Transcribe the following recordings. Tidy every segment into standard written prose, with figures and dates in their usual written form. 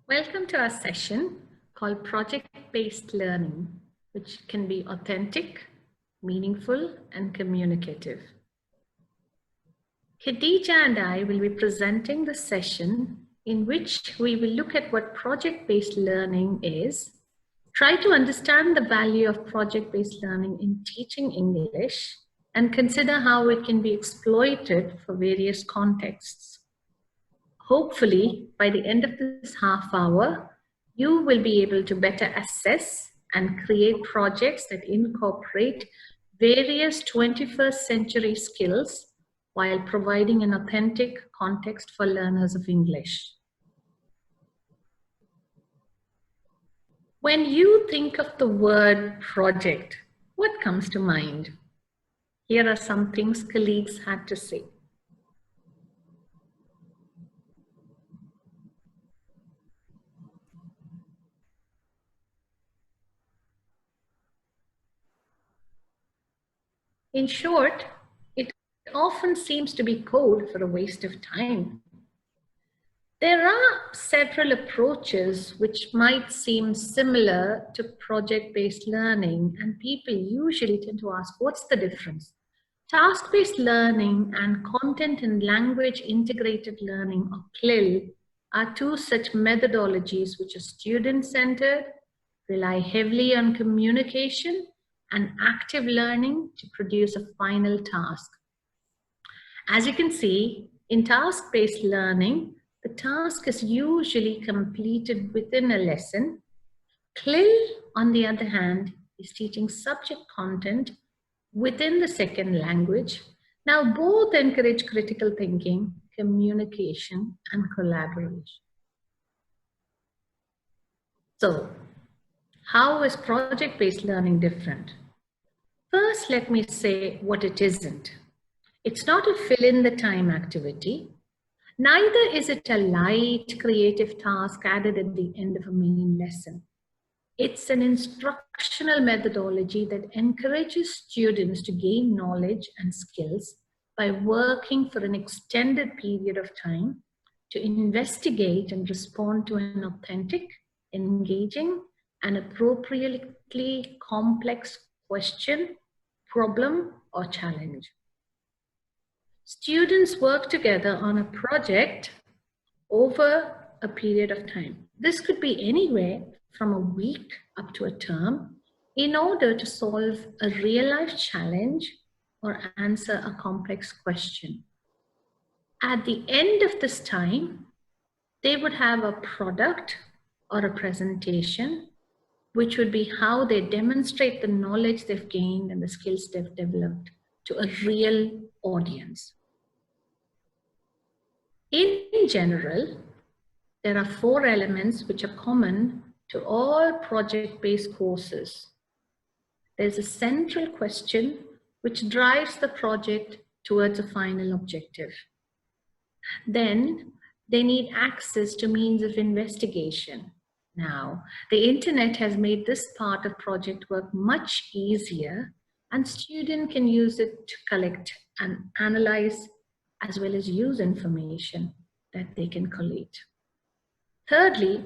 Welcome to our session called Project-Based Learning, which can be authentic, meaningful, and communicative. Khadidja and I will be presenting the session in which we will look at what project-based learning is, try to understand the value of project-based learning in teaching English, and consider how it can be exploited for various contexts. Hopefully, by the end of this half hour, you will be able to better assess and create projects that incorporate various 21st century skills while providing an authentic context for learners of English. When you think of the word project, what comes to mind? Here are some things colleagues had to say. In short, it often seems to be code for a waste of time. There are several approaches which might seem similar to project-based learning, and people usually tend to ask, what's the difference? Task-based learning and content and language integrated learning, or CLIL, are two such methodologies which are student-centered, rely heavily on communication and active learning to produce a final task. As you can see, in task-based learning, the task is usually completed within a lesson. CLIL, on the other hand, is teaching subject content within the second language. Now, both encourage critical thinking, communication, and collaboration. So, how is project-based learning different? First, let me say what it isn't. It's not a fill-in-the-time activity. Neither is it a light creative task added at the end of a main lesson. It's an instructional methodology that encourages students to gain knowledge and skills by working for an extended period of time to investigate and respond to an authentic, engaging, and appropriately complex question, problem, or challenge. Students work together on a project over a period of time. This could be anywhere from a week up to a term in order to solve a real-life challenge or answer a complex question. At the end of this time, they would have a product or a presentation, which would be how they demonstrate the knowledge they've gained and the skills they've developed to a real audience. In general, there are 4 elements which are common to all project-based courses. There's a central question which drives the project towards a final objective. Then they need access to means of investigation. Now, the internet has made this part of project work much easier, and students can use it to collect and analyze as well as use information that they can collate. Thirdly,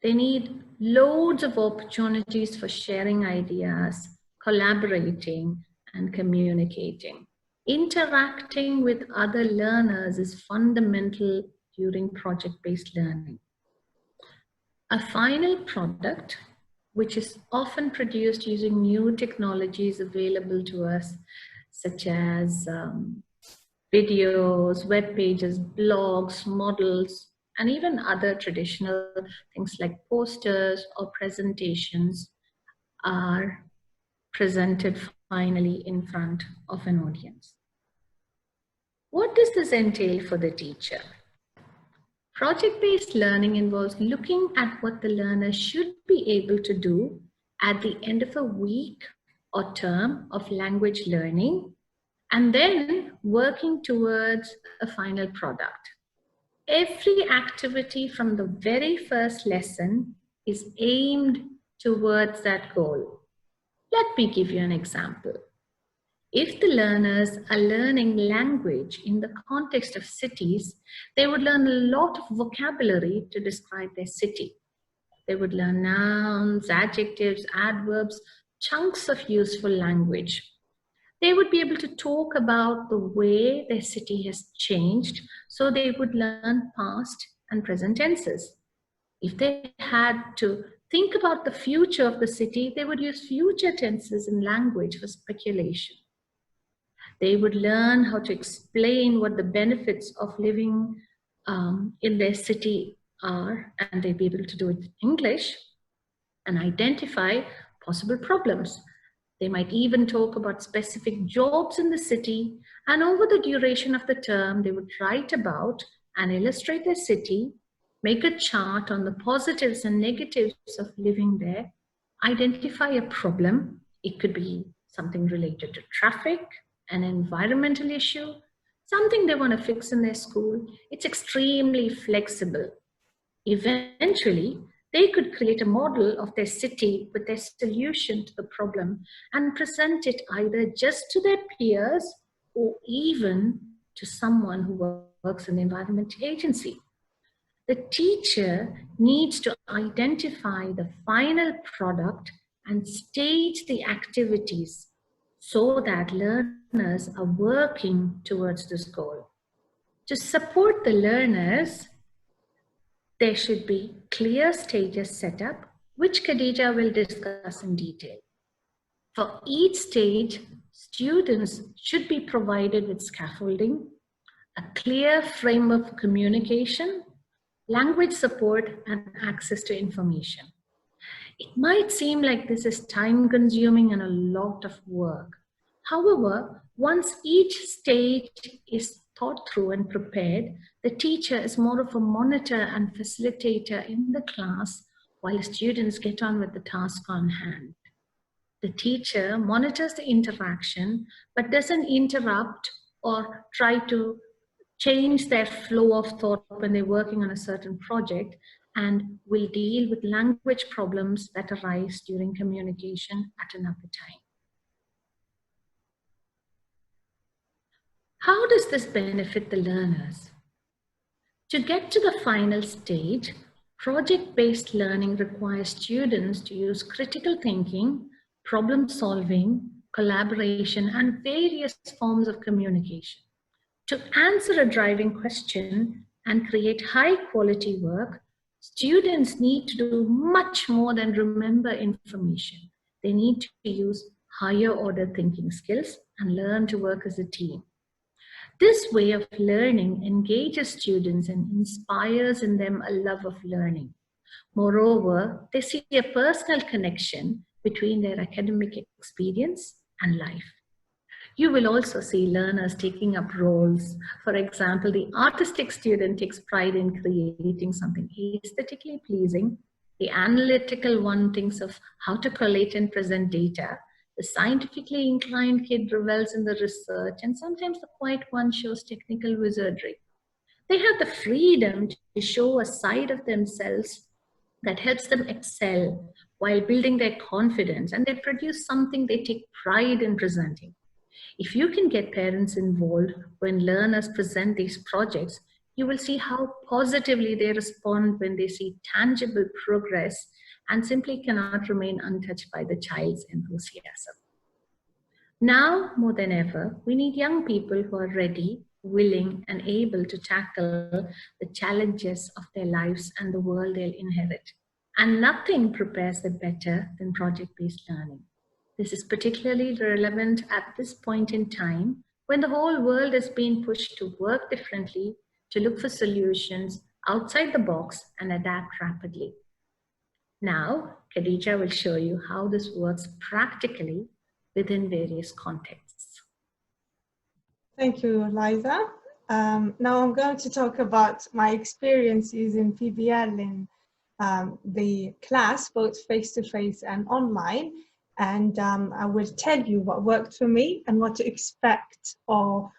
they need loads of opportunities for sharing ideas, collaborating, and communicating. Interacting with other learners is fundamental during project-based learning. A final product, which is often produced using new technologies available to us, such as videos, web pages, blogs, models, and even other traditional things like posters or presentations, are presented finally in front of an audience. What does this entail for the teacher? Project-based learning involves looking at what the learner should be able to do at the end of a week or term of language learning, and then working towards a final product. Every activity from the very first lesson is aimed towards that goal. Let me give you an example. If the learners are learning language in the context of cities, they would learn a lot of vocabulary to describe their city. They would learn nouns, adjectives, adverbs, chunks of useful language. They would be able to talk about the way their city has changed, so they would learn past and present tenses. If they had to think about the future of the city, they would use future tenses in language for speculation. They would learn how to explain what the benefits of living in their city are, and they'd be able to do it in English and identify possible problems. They might even talk about specific jobs in the city, and over the duration of the term, they would write about and illustrate their city, make a chart on the positives and negatives of living there, identify a problem. It could be something related to traffic, an environmental issue, something they want to fix in their school. It's extremely flexible. Eventually, they could create a model of their city with their solution to the problem and present it either just to their peers or even to someone who works in the environment agency. The teacher needs to identify the final product and stage the activities so that learners are working towards this goal. To support the learners, there should be clear stages set up, which Khadidja will discuss in detail. For each stage, students should be provided with scaffolding, a clear framework of communication, language support, and access to information. It might seem like this is time-consuming and a lot of work. However, once each stage is thought through and prepared, the teacher is more of a monitor and facilitator in the class while the students get on with the task on hand. The teacher monitors the interaction but doesn't interrupt or try to change their flow of thought when they're working on a certain project, and will deal with language problems that arise during communication at another time. How does this benefit the learners? To get to the final stage, project-based learning requires students to use critical thinking, problem solving, collaboration, and various forms of communication. To answer a driving question and create high-quality work, students need to do much more than remember information. They need to use higher-order thinking skills and learn to work as a team. This way of learning engages students and inspires in them a love of learning. Moreover, they see a personal connection between their academic experience and life. You will also see learners taking up roles. For example, the artistic student takes pride in creating something aesthetically pleasing. The analytical one thinks of how to collate and present data. The scientifically inclined kid revels in the research, and sometimes the quiet one shows technical wizardry. They have the freedom to show a side of themselves that helps them excel while building their confidence, and they produce something they take pride in presenting. If you can get parents involved when learners present these projects, you will see how positively they respond when they see tangible progress and simply cannot remain untouched by the child's enthusiasm. Now, more than ever, we need young people who are ready, willing, and able to tackle the challenges of their lives and the world they'll inherit. And nothing prepares them better than project-based learning. This is particularly relevant at this point in time when the whole world is being pushed to work differently, to look for solutions outside the box and adapt rapidly. Now, Khadidja will show you how this works practically within various contexts. Thank you, Liza. Now I'm going to talk about my experiences in PBL in the class, both face-to-face and online. And I will tell you what worked for me and what to expect, or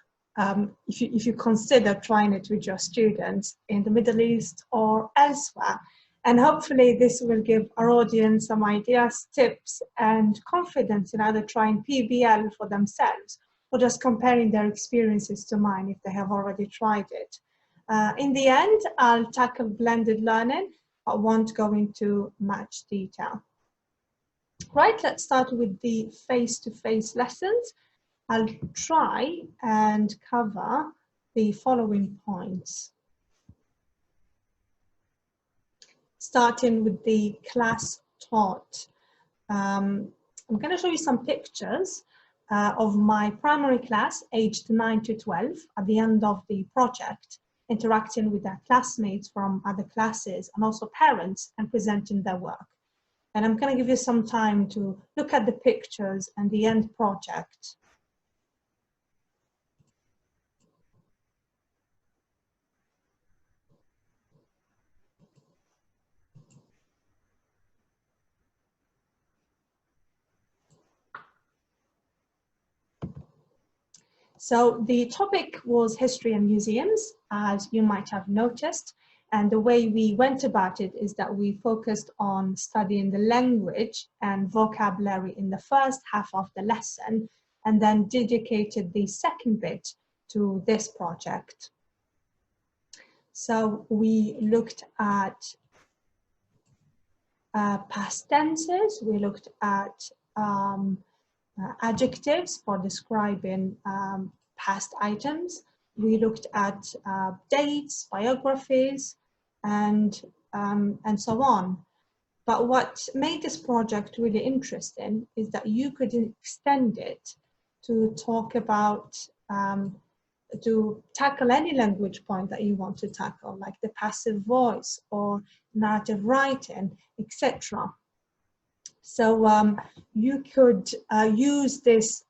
if you consider trying it with your students in the Middle East or elsewhere. And hopefully this will give our audience some ideas, tips, and confidence in either trying PBL for themselves or just comparing their experiences to mine if they have already tried it. In the end, I'll tackle blended learning, but won't go into much detail. Right, let's start with the face-to-face lessons. I'll try and cover the following points. Starting with the class taught. I'm going to show you some pictures of my primary class aged 9 to 12 at the end of the project, interacting with their classmates from other classes and also parents and presenting their work. And I'm going to give you some time to look at the pictures and the end project. So the topic was history and museums, as you might have noticed. And the way we went about it is that we focused on studying the language and vocabulary in the first half of the lesson, and then dedicated the second bit to this project. So we looked at past tenses, we looked at adjectives for describing past items. We looked at dates, biographies, and so on. But what made this project really interesting is that you could extend it to talk about, to tackle any language point that you want to tackle, like the passive voice or narrative writing, etc. So you could use this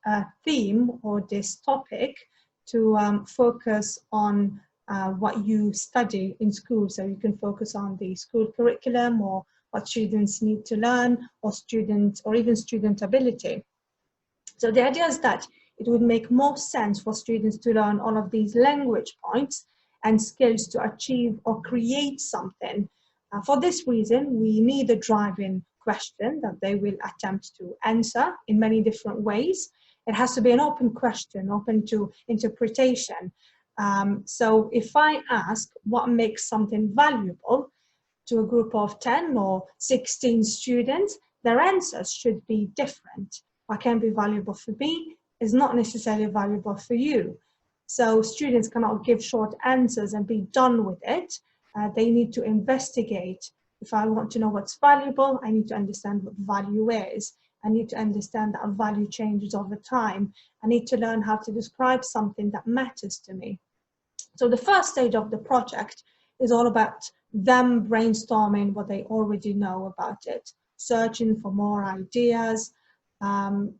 theme or this topic to focus on what you study in school. So you can focus on the school curriculum or what students need to learn, or even student ability. So the idea is that it would make more sense for students to learn all of these language points and skills to achieve or create something. For this reason, we need a driving question that they will attempt to answer in many different ways. It has to be an open question, open to interpretation. So if I ask what makes something valuable to a group of 10 or 16 students, their answers should be different. What can be valuable for me is not necessarily valuable for you. So students cannot give short answers and be done with it. They need to investigate. If I want to know what's valuable, I need to understand what value is. I need to understand that value changes over time. I need to learn how to describe something that matters to me. So the first stage of the project is all about them brainstorming what they already know about it, searching for more ideas, and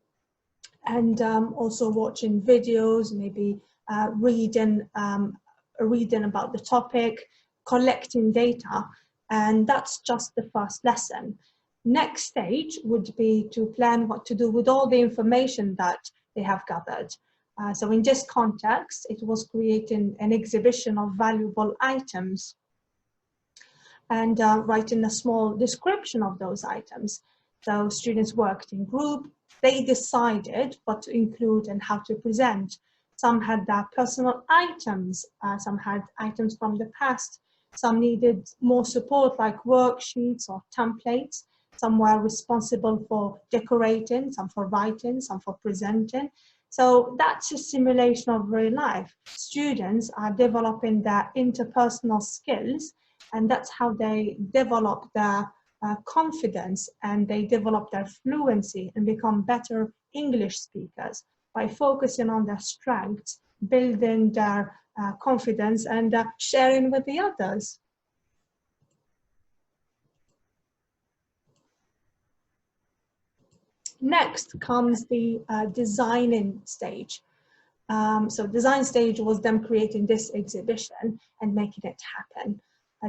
also watching videos, maybe reading about the topic, collecting data, and that's just the first lesson. Next stage would be to plan what to do with all the information that they have gathered. So in this context, it was creating an exhibition of valuable items and writing a small description of those items. So students worked in group. They decided what to include and how to present. Some had their personal items, some had items from the past. Some needed more support like worksheets or templates. Some were responsible for decorating, some for writing, some for presenting. So that's a simulation of real life. Students are developing their interpersonal skills, and that's how they develop their confidence, and they develop their fluency and become better English speakers by focusing on their strengths, building their confidence, and sharing with the others. Next comes the designing stage. So design stage was them creating this exhibition and making it happen.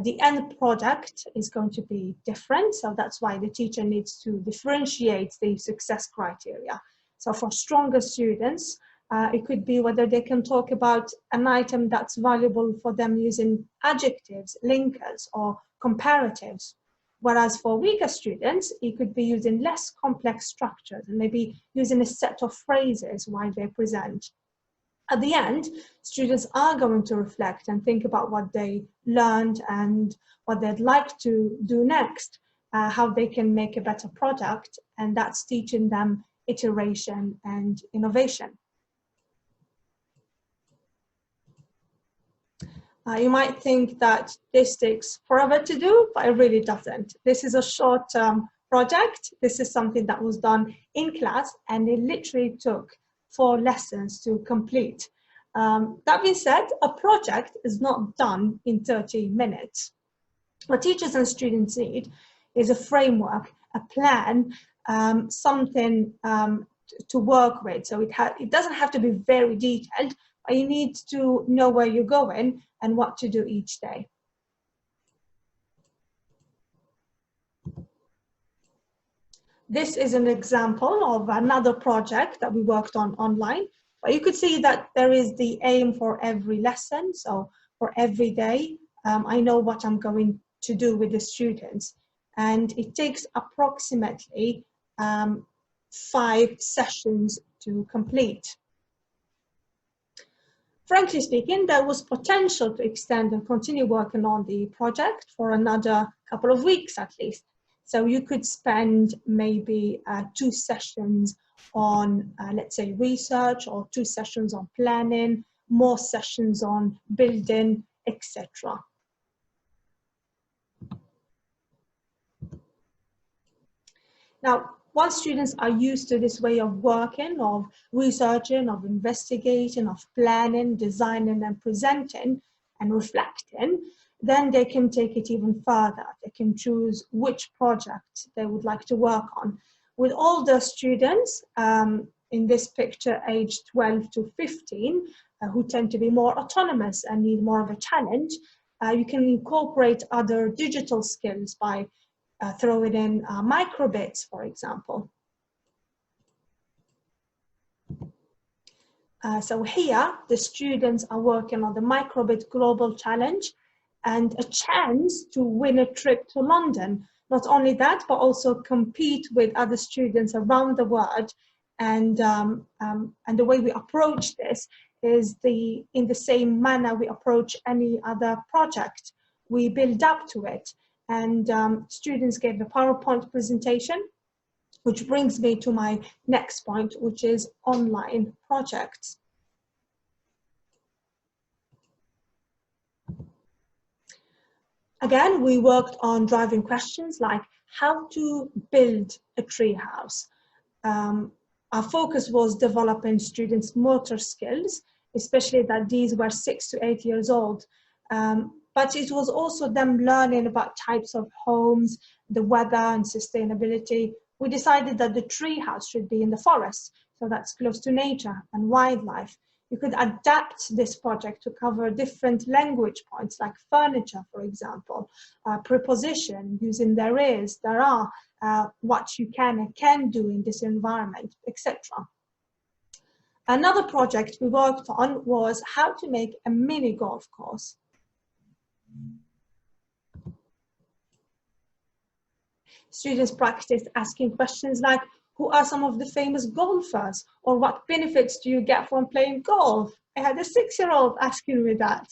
The end product is going to be different, so that's why the teacher needs to differentiate the success criteria. So for stronger students, it could be whether they can talk about an item that's valuable for them using adjectives, linkers, or comparatives. Whereas for weaker students, it could be using less complex structures and maybe using a set of phrases while they present. At the end, students are going to reflect and think about what they learned and what they'd like to do next, how they can make a better product, and that's teaching them iteration and innovation. You might think that this takes forever to do, but it really doesn't. This is a short-term project. This is something that was done in class, and it literally took 4 lessons to complete. That being said, a project is not done in 30 minutes. What teachers and students need is a framework, a plan, something to work with. So it doesn't have to be very detailed, but you need to know where you're going and what to do each day. This is an example of another project that we worked on online. But you could see that there is the aim for every lesson. So for every day, I know what I'm going to do with the students. And it takes approximately 5 sessions to complete. Frankly speaking, there was potential to extend and continue working on the project for another couple of weeks at least. So you could spend maybe 2 sessions on, let's say, research, or 2 sessions on planning, more sessions on building, etc. Now, once students are used to this way of working, of researching, of investigating, of planning, designing, and presenting, and reflecting, then they can take it even further. They can choose which project they would like to work on. With older students, in this picture, aged 12 to 15, who tend to be more autonomous and need more of a challenge, you can incorporate other digital skills by throwing in microbits, for example. So here, the students are working on the Microbit Global Challenge and a chance to win a trip to London. Not only that, but also compete with other students around the world. And the way we approach this is in the same manner we approach any other project. We build up to it. And students gave a PowerPoint presentation, which brings me to my next point, which is online projects. Again, we worked on driving questions like how to build a treehouse. Our focus was developing students' motor skills, especially that these were 6 to 8 years old. But it was also them learning about types of homes, the weather, and sustainability. We decided that the treehouse should be in the forest, so that's close to nature and wildlife. You could adapt this project to cover different language points, like furniture, for example, preposition, using there is, there are, what you can and can do in this environment, etc. Another project we worked on was how to make a mini golf course. Students practiced asking questions like, who are some of the famous golfers? Or what benefits do you get from playing golf? I had a 6-year-old asking me that.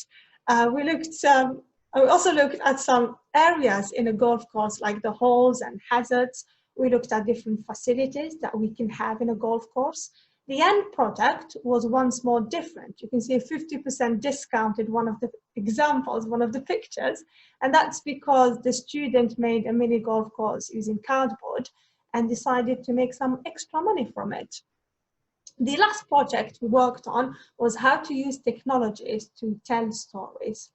We also looked at some areas in a golf course, like the holes and hazards. We looked at different facilities that we can have in a golf course. The end product was once more different. You can see a 50% discount in one of the examples, one of the pictures. And that's because the student made a mini golf course using cardboard and decided to make some extra money from it. The last project we worked on was how to use technologies to tell stories.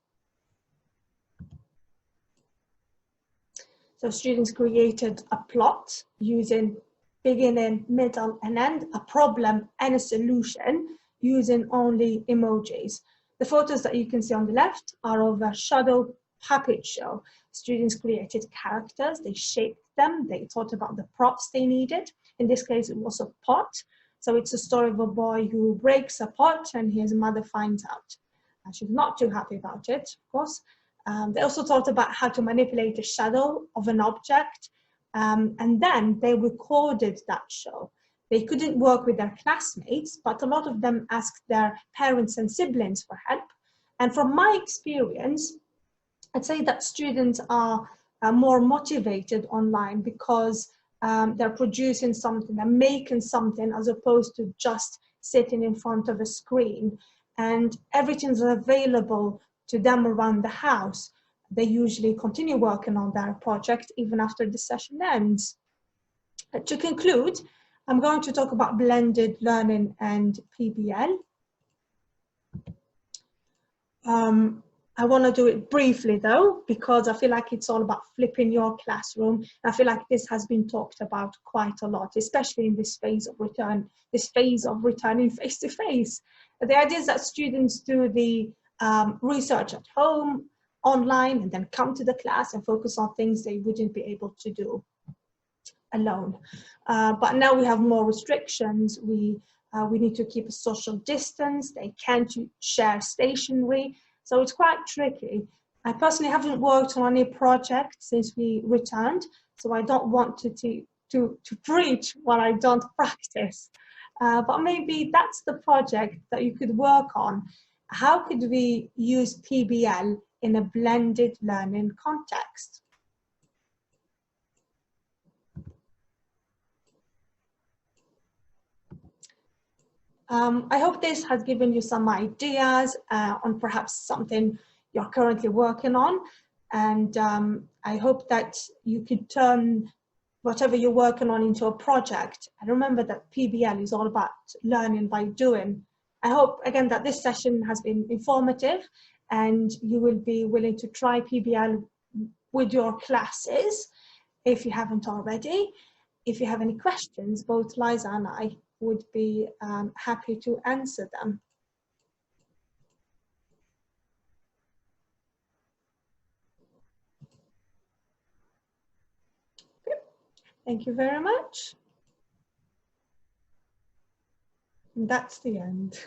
So students created a plot using beginning, middle, and end, a problem and a solution using only emojis. The photos that you can see on the left are of a shadow puppet show. Students created characters, they shaped them, they thought about the props they needed. In this case, it was a pot. So it's a story of a boy who breaks a pot and his mother finds out. And she's not too happy about it, of course. They also talked about how to manipulate a shadow of an object, and then they recorded that show. They couldn't work with their classmates, but a lot of them asked their parents and siblings for help. And from my experience, I'd say that students are more motivated online because they're producing something, they're making something, as opposed to just sitting in front of a screen. And everything's available to them around the house. They usually continue working on their project even after the session ends. To conclude, I'm going to talk about blended learning and PBL. I want to do it briefly though, because I feel like it's all about flipping your classroom. I feel like this has been talked about quite a lot, especially in this phase of returning face-to-face. The idea is that students do the research at home, online, and then come to the class and focus on things they wouldn't be able to do alone. But now we have more restrictions. We need to keep a social distance. They can't share stationery. So it's quite tricky. I personally haven't worked on any project since we returned, so I don't want to preach what I don't practice. But maybe that's the project that you could work on. How could we use PBL in a blended learning context? I hope this has given you some ideas on perhaps something you're currently working on. And I hope that you could turn whatever you're working on into a project. And remember that PBL is all about learning by doing. I hope, again, that this session has been informative and you will be willing to try PBL with your classes if you haven't already. If you have any questions, both Liza and I would be happy to answer them. Okay. Thank you very much. And that's the end.